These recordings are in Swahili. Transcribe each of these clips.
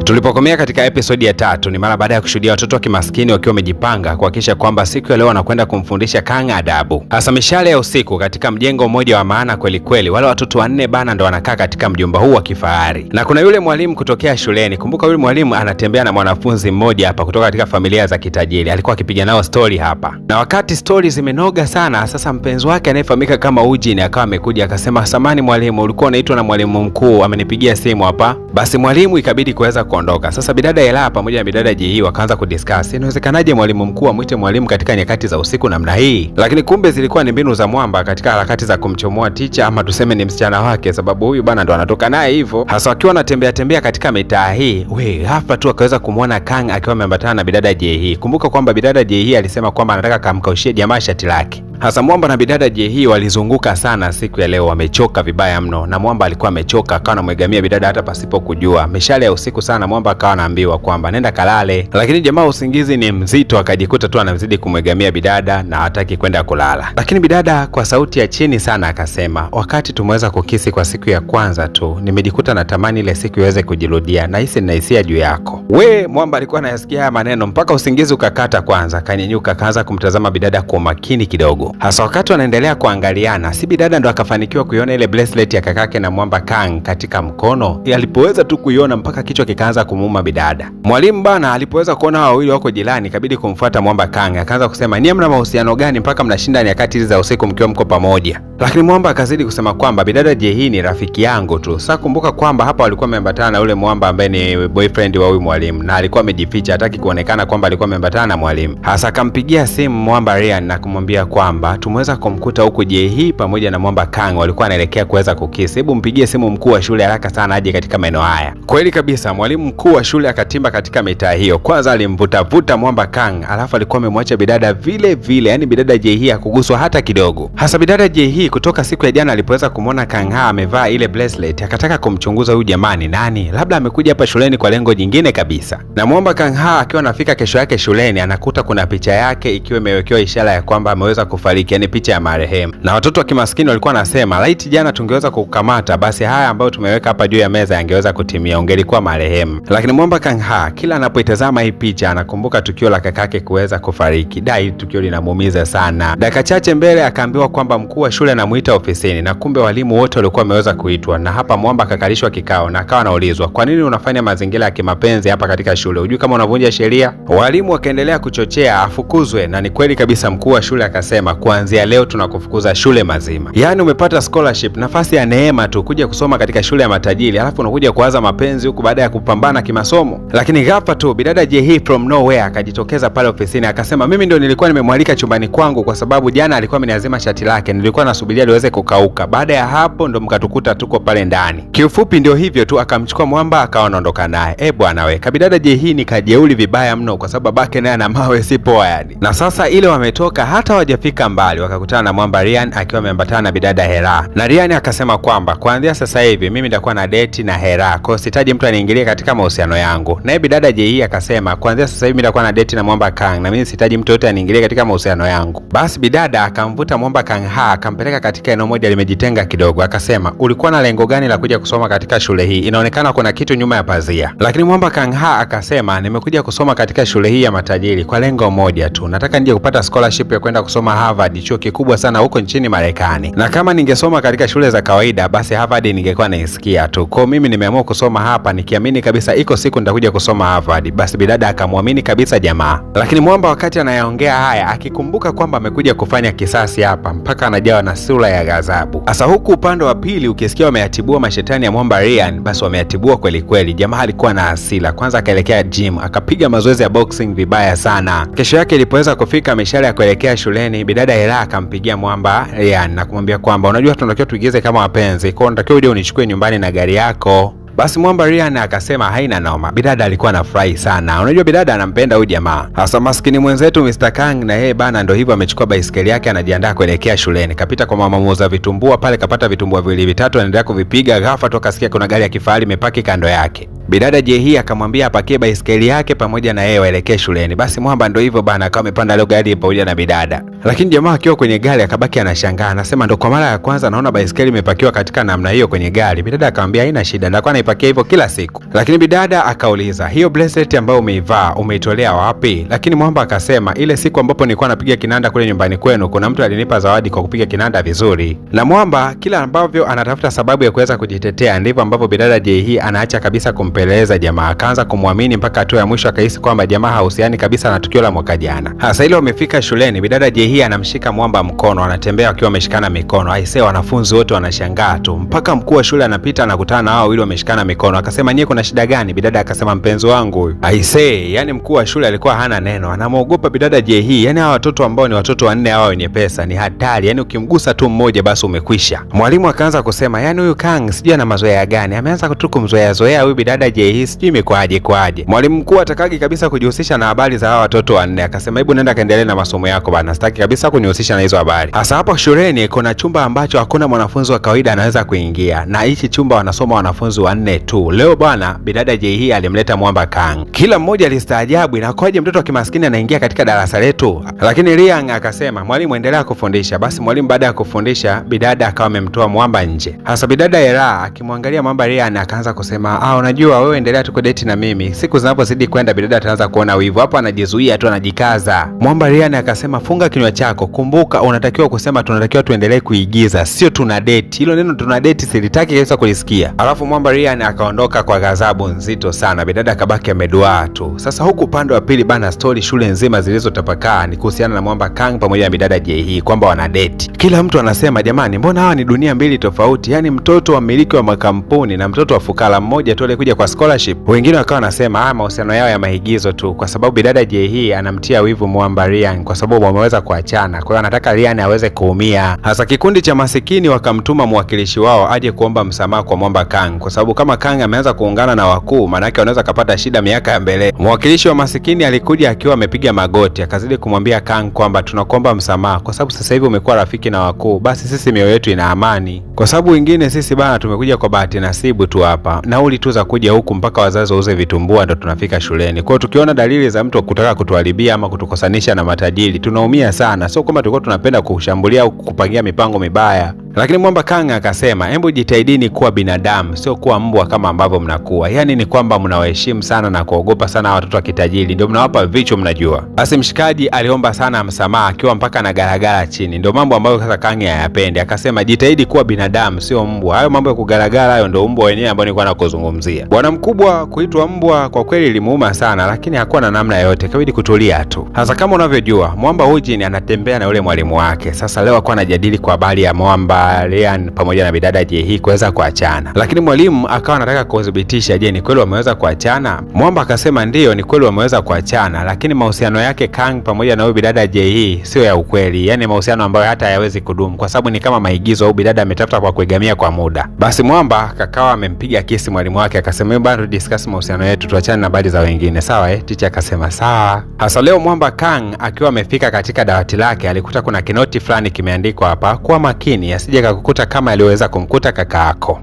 Tulipokomea katika episodi ya 3 ni mara baada ya kushuhudia watoto wa kimaskini wakiwa wamejipanga kuhakikisha kwamba siku ya leo wanakwenda kumfundisha Kang adabu. Hasa mishale ya usiku katika mjengo mmoja wa maana kweli kweli. Wale watoto 4 bana ndo wanakaa katika mjumba huu wa kifahari. Na kuna yule mwalimu kutokea shuleni. Kumbuka yule mwalimu anatembea na mwanafunzi mmoja hapa kutoka katika familia za kitajiri. Alikuwa akipiga nao story hapa. Na wakati story zimenoga sana, sasa mpenzi wake anayefahamika kama Ujin akawa amekuja akasema, "Samani mwalimu, ulikuwa unaitwa na mwalimu mkuu, amenipigia simu hapa." Basi mwalimu ikabidi kuweza kuondoka. Sasa bidada Ela pamoja na bidada Jihii wakaanza kudiscuss, inawezekanaje mwalimu mkuu amwite mwalimu katika nyakati za usiku namna hii? Lakini kumbe zilikuwa ni mbinu za mwamba katika harakati za kumchomoa ticha, ama tuseme ni msichana wake, sababu huyu bana ndo anatoka naye hivyo. Hasa akiwa anatembea katika mitaa hii, hapa tu akaweza kumwona Kang akiwa ameambatana na bidada Jihii. Kumbuka kwamba bidada Jihii alisema kwamba anataka kamkaushie jamaa shati lake. Hasa Mwamba na bidada Jihii walizunguka sana siku ya leo, wamechoka vibaya mno, na Mwamba alikuwa amechoka, akawa anamwegamia bidada hata pasipo kujua. Mishale ya usiku sana, Mwamba akawa anaambiwa kwamba nenda kalale, lakini jamaa usingizi ni mzito, akajikuta tu anazidi kumwegamia bidada na hataki kwenda kulala. Lakini bidada kwa sauti ya chini sana akasema, "Wakati tumeweza kukisi kwa siku ya kwanza tu, nimejikuta natamani ile siku iweze kujirudia, na hisi ninahisia juu yako." Mwamba alikuwa anayasikia haya maneno mpaka usingizi ukakata kwanza, kanyenyuka akaanza kumtazama bidada kwa makini kidogo. Hasa wakati wanaendelea kuangaliana, si bidada ndo akafanikiwa kuiona ile bracelet ya kakake na Mwamba Kang katika mkono. Alipoweza tu kuiona mpaka kichwa kikaanza kumuuma bidada. Mwalimu bana alipoweza kuona hao wawili wako jirani, kabidi kumfuata Mwamba Kang, akaanza kusema, "Ni mna mahusiano gani mpaka mnashinda nyakati hizi za usiku mkiwa mko pamoja?" Lakini Mwamba akazidi kusema kwamba bidada Jihii ni rafiki yangu tu. Sasa kumbuka kwamba hapa walikuwa wameambatana na ule Mwamba ambaye ni boyfriend wa huyu mwalimu, na alikuwa amejificha, hataki kuonekana kwamba alikuwa ameambatana na mwalimu. Hasa akampigia simu Mwamba Ryan na kumwambia kwamba tumeweza kumkuta huku Jihii pamoja na Mwamba Kang walikuwa wanaelekea kuweza kukisi. Hebu mpigie simu mkuu wa shule haraka sana aje katika maeneo haya. Kweli kabisa, mwalimu mkuu wa shule akatimba katika mitaa hiyo. Kwanza alimvuta Mwamba Kang, alafu alikuwa amemwacha bidada vile vile, yani bidada Jihii hakuguswa hata kidogo. Hasa bidada Jihii kutoka siku ya jana alipoweza kumwona Kang amevaa ile bracelet, akataka kumchunguza huyu jamani nani, labda amekuja hapa shuleni kwa lengo jingine kabisa. Na Mwamba Kang akiwa anafika kesho yake shuleni, anakuta kuna picha yake ikiwa imewekewa ishara ya kwamba ameweza kufariki, yani picha ya marehemu. Na watoto wa kimaskini walikuwa nasema, "Laiti jana tungeweza kukamata, basi haya ambayo tumeweka hapa juu ya meza yangeweza kutimia, ungelikuwa marehemu." Lakini Mwamba Kang kila anapoitazama hii picha anakumbuka tukio la kakake kuweza kufariki. Dai tukio linamuumiza sana. Dakika chache mbele akaambiwa kwamba mkuu wa shule anamuita ofisini, na kumbe walimu wote walikuwa wameweza kuitwa. Na hapa Mwamba akakalishwa kikao na akawa anaulizwa, "Kwa nini unafanya mazingira ya kimapenzi hapa katika shule? Hujui kama unavunja sheria?" Walimu wakaendelea kuchochea afukuzwe, na ni kweli kabisa mkuu wa shule akasema, "Kuanzia leo tunakufukuza shule mazima. Yaani umepata scholarship, nafasi ya neema tu kuja kusoma katika shule ya matajiri, alafu unakuja kuanza mapenzi huku baada ya kupambana kimasomo." Lakini ghafla tu bidada Jihii from nowhere akajitokeza pale ofisini akasema, "Mimi ndio nilikuwa nimemwalika chumbani kwangu kwa sababu jana alikuwa ameniazima shati lake, nilikuwa nasubiria liweze kukauka. Baada ya hapo ndo mkatukuta tuko pale ndani." Kiufupi ndio hivyo tu, akamchukua Mwamba akawa anaondoka naye. Bwana we, kabidada Jihii ni kajeuli vibaya mno, kwa sababu babake naye ana mawe si poa yani. Na sasa ile wametoka hata hawajafika mbali wakakutana na Mwamba Ryan akiwa ameambatana na bidada Hera. Na Ryan akasema kwamba kuanzia sasa hivi mimi nitakuwa na date na Hera, kwa hiyo sitaji mtu aniingilie katika mahusiano yangu. Naye bidada Jihii akasema kuanzia sasa hivi mimi nitakuwa na date na Mwamba Kang, na mimi sitaji mtu yote aniingilie katika mahusiano yangu. Basi bidada akamvuta Mwamba Kang akampeleka katika eneo moja limejitenga kidogo, akasema, "Ulikuwa na lengo gani la kuja kusoma katika shule hii? Inaonekana kuna kitu nyuma ya pazia." Lakini Mwamba Kang akasema, "Nimekuja kusoma katika shule hii ya matajiri kwa lengo moja tu. Nataka nije kupata scholarship ya kwenda kusoma Harvard, chuo kikubwa sana huko nchini Marekani. Na kama ningesoma katika shule za kawaida, basi Harvard ningekuwa naisikia tu. Kwa mimi nimeamua kusoma hapa nikiamini kabisa iko siku nitakuja kusoma Harvard." Basi bidada akamwamini kabisa jamaa. Lakini Mwamba wakati anayaongea haya akikumbuka kwamba amekuja kufanya kisasi hapa, mpaka anajawa na sura ya ghadhabu. Sasa huku upande wa pili ukisikia wameyatibua mashetani ya Mwamba Ryan, basi wameyatibua kweli kweli. Jamaa alikuwa na hasira, kwanza akaelekea gym akapiga mazoezi ya boxing vibaya sana. Kesho yake ilipoweza kufika mishale ya kuelekea shuleni, bidada Hela akampigia Mwamba Ryan na kumwambia kwamba, "Unajua tunatakiwa tuigize kama wapenzi, kwa hiyo unatakiwa uje unichukue nyumbani na gari yako." Basi Mwamba Ryan akasema haina noma. Bidada alikuwa anafurahi sana. Unajua bidada anampenda huyu jamaa. Hasa maskini mwenzetu Mr. Kang na yeye bana ndo hivyo amechukua baisikeli yake anajiandaa kuelekea shuleni. Kapita kwa mama muuza vitumbua pale, kapata vitumbua viwili vitatu anaendelea kuvipiga. Ghafla toka sikia kuna gari ya kifahari imepaki kando yake. Bidada Jehii akamwambia apakie baiskeli yake pamoja na yeye waelekee shuleni. Basi Mwamba ndio hivyo bana, akawa amepanda leo gari pamoja na bidada. Lakini jamaa akiwa kwenye gari akabaki anashangaa, anasema ndo kwa mara ya kwanza naona baiskeli imepakiwa katika namna hiyo kwenye gari. Bidada akamwambia haina shida, ndakuwa naipakia hivyo kila siku. Lakini bidada akauliza, hiyo bracelet ambayo umeivaa umeitolea wapi? Lakini Mwamba akasema, ile siku ambapo nilikuwa napiga kinanda kule nyumbani kwenu, kuna mtu alinipa zawadi kwa kupiga kinanda vizuri. Na Mwamba kila ambavyo anatafuta sababu ya kuweza kujitetea, ndivyo ambavyo bidada Jehii anaacha kabisa kumpeleleza jamaa. Akaanza kumwamini mpaka hatua ya mwisho akahisi kwamba jamaa hahusiani kabisa na tukio la mwaka jana. Hasa ile wamefika shuleni, bidada Jehii anamshika Mwamba mkono, anatembea wakiwa wameshikana mikono. Aisee, wanafunzi wote wanashangaa tu. Mpaka mkuu wa shule anapita anakutana na hao wawili wameshikana mikono. Akasema, nyie kuna shida gani? Bidada akasema, mpenzi wangu huyu. Aisee, yani mkuu wa shule alikuwa hana neno. Anamuogopa bidada Jehii. Yani hawa watoto ambao ni watoto wanne hawa wenye pesa ni hatari. Yani ukimgusa tu mmoja basi umekwisha. Mwalimu akaanza kusema, yani huyu Kang sijui ana mazoea gani. Ameanza tu kumzoea huyu bidada Jehii, sijui imekwaje. Mwalimu mkuu atakagi kabisa kujihusisha na habari za hawa watoto wanne. Akasema, hebu nenda kaendelee na masomo yako bana. Sitaki kabisa kunihusisha na hizo habari. Hasa hapo shuleni kuna chumba ambacho hakuna mwanafunzi wa kawaida anaweza kuingia. Na hichi chumba wanasoma wanafunzi wanne tu. Leo bwana bidada Jehii alimleta Mwamba Kang. Kila mmoja alistaajabu, inakuwaje mtoto wa kimaskini anaingia katika darasa letu? Lakini Liang akasema, mwalimu endelea kufundisha. Basi mwalimu baada ya kufundisha, bidada akawa amemtoa Mwamba nje. Hasa bidada Era akimwangalia Mwamba Liang akaanza kusema, unajua wewe endelea tu kudate na mimi. Siku zinapozidi kwenda bidada ataanza kuona wivu. Hapo anajizuia tu, anajikaza. Mwamba Liang akasema, funga kinywa chako. Kumbuka unatakiwa kusema tunatakiwa tuendelee kuigiza, sio tuna date. Hilo neno tuna date silitaki kabisa kulisikia. Alafu Mwamba Liang akaondoka kwa ghadhabu nzito sana. Bidada akabaki ameduaa tu. Sasa huku upande wa pili bana, story shule nzima zilizotapakaa ni kuhusiana na Mwamba Kang pamoja na bidada Jehii kwamba wana date. Kila mtu anasema, jamani, mbona hawa ni dunia mbili tofauti? Yani mtoto wa mmiliki wa makampuni na mtoto wa fukara mmoja tu alikuja kwa scholarship. Wengine wakawa wanasema mahusiano yao ya maigizo tu, kwa sababu bidada Jehii anamtia wivu Mwamba Liang kwa sababu wameweza kuachana. Kwa hiyo anataka Liang aweze kuumia. Hasa kikundi cha masikini wakamtuma mwakilishi wao aje kuomba msamaha kwa Mwamba Kang, kwa sababu kama Kang ameanza kuungana na wakuu, maana yake wanaweza kupata shida miaka ya mbele. Mwakilishi wa masikini alikuja akiwa amepiga magoti, akazidi kumwambia Kang kwamba tunakuomba msamaha kwa sababu sasa hivi umekuwa rafiki na wakuu, basi sisi mioyo yetu ina amani. Kwa sababu wengine sisi bana tumekuja kwa bahati nasibu tu hapa. Nauli tu za kuja huku mpaka wazazi wauze vitumbua ndo tunafika shuleni. Kwa hiyo tukiona dalili za mtu kutaka kutuharibia ama kutukosanisha na matajiri, tunaumia sana. Sio kwamba tulikuwa tunapenda kushambulia au kupangia mipango mibaya. Lakini Mwamba Kang akasema, hebu jitahidini kuwa binadamu, sio kuwa mbwa kama ambavyo mnakuwa. Yani ni kwamba mnawaheshimu sana na kuogopa sana watoto wa kitajiri, ndio mnawapa vichwa mnajua. Basi mshikaji aliomba sana msamaha akiwa mpaka na garagara chini. Ndio mambo ambayo sasa Kang hayapende. Akasema, jitahidi kuwa binadamu sio mbwa. Hayo mambo ya kugaragara hayo ndio mbwa wenyewe ambao nilikuwa nakuzungumzia. Bwana mkubwa kuitwa mbwa kwa kweli ilimuuma sana, lakini hakuwa na namna yoyote, kabidi kutulia tu. Hasa kama unavyojua, Mwamba Hujin anatembea na yule mwalimu wake. Sasa leo alikuwa anajadili kwa habari ya Mwamba Liang pamoja na bidada Jehii kuweza kuachana. Lakini mwalimu akawa anataka kudhibitisha, je, ni kweli wameweza kuachana? Mwamba akasema ndio, ni kweli wameweza kuachana, lakini mahusiano yake Kang pamoja na huyu bidada Jehii sio ya ukweli. Yani mahusiano ambayo hata hayawezi kudumu kwa sababu ni kama maigizo au bidada ametafuta kwa kuegamia kwa muda. Basi Mwamba kakawa amempiga kisi mwalimu wake, akasema bado discuss mahusiano yetu, tuachane na habari za wengine. Sawa teacher akasema sawa. Hasa leo Mwamba Kang akiwa amefika katika dawati lake alikuta kuna kinoti fulani kimeandikwa hapa, kuwa makini asije kukuta kama aliweza kumkuta kaka yako.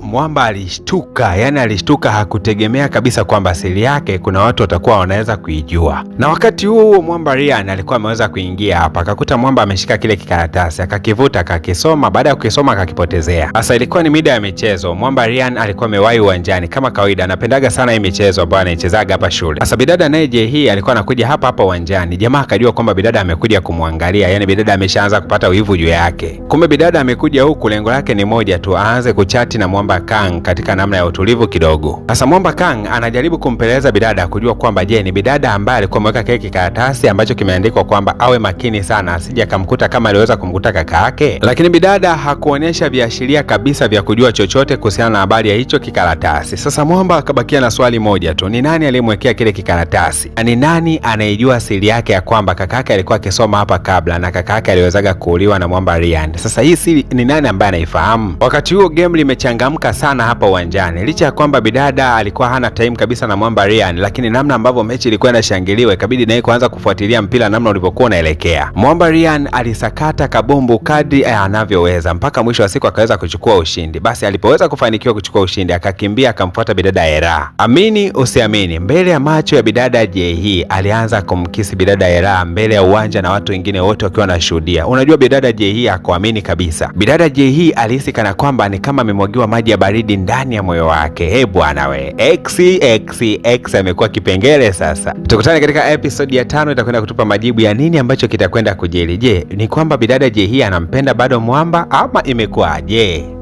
Mwamba alishtuka, yani alishtuka, hakutegemea kabisa kwamba siri yake kuna watu watakuwa wanaweza kuijua. Na wakati huo Mwamba Liang alikuwa ameweza kuingia hapa, akakuta Mwamba ameshika kile kikaratasi, akakivuta, akakisoma, baada ya kukisoma akakipotezea. Sasa ilikuwa ni mida ya michezo. Mwamba Liang alikuwa amewahi uwanjani kama kawaida, anapendaga sana hii michezo ambayo anaichezaga hapa shule. Sasa bidada naye Jehii alikuwa anakuja hapa uwanjani. Jamaa akajua kwamba bidada amekuja kumwangalia, yani bidada ameshaanza kupata wivu juu yake. Kumbe bidada amekuja huku lengo lake ni moja tu, aanze kuchati na Mwamba Kang katika namna ya utulivu kidogo. Sasa Mwamba Kang anajaribu kumpeleza bidada kujua kwamba je, ni bidada ambaye alikuwa ameweka kile kikaratasi ambacho kimeandikwa kwamba awe makini sana asije akamkuta kama aliweza kumkuta kaka yake. Lakini bidada hakuonyesha viashiria kabisa vya kujua chochote kuhusiana na habari ya hicho kikaratasi. Sasa Mwamba akabakia na swali moja tu, ni nani aliyemwekea kile kikaratasi? Ni nani anayejua siri yake ya kwamba kaka yake alikuwa akisoma hapa kabla na kaka yake aliwezaga kuuliwa na Mwamba Liang? Sasa hii siri ni nani ambaye anaifahamu? Wakati huo game limechangamka sana hapa uwanjani. Licha ya kwamba bidada alikuwa hana time kabisa na Mwamba Liang, lakini namna ambavyo mechi ilikuwa inashangiliwa ikabidi naye kuanza kufuatilia mpira namna ulivyokuwa unaelekea. Mwamba Liang alisakata kabumbu kadri anavyoweza mpaka mwisho wa siku akaweza kuchukua ushindi. Basi alipoweza kufanikiwa kuchukua ushindi akakimbia akamfuata anamfuata bidada Ela. Amini usiamini, mbele ya macho ya bidada Jay alianza kumkisi bidada Ela mbele ya uwanja na watu wengine wote wakiwa wanashuhudia. Unajua bidada Jay hakuamini kabisa. Bidada Jay alihisi kana kwamba ni kama amemwagiwa maji ya baridi ndani ya moyo wake. Bwana we, X amekuwa kipengele sasa. Tukutane katika episode ya 5, itakwenda kutupa majibu ya nini ambacho kitakwenda kujiri. Je, ni kwamba bidada Jay anampenda bado mwamba ama imekuwaje?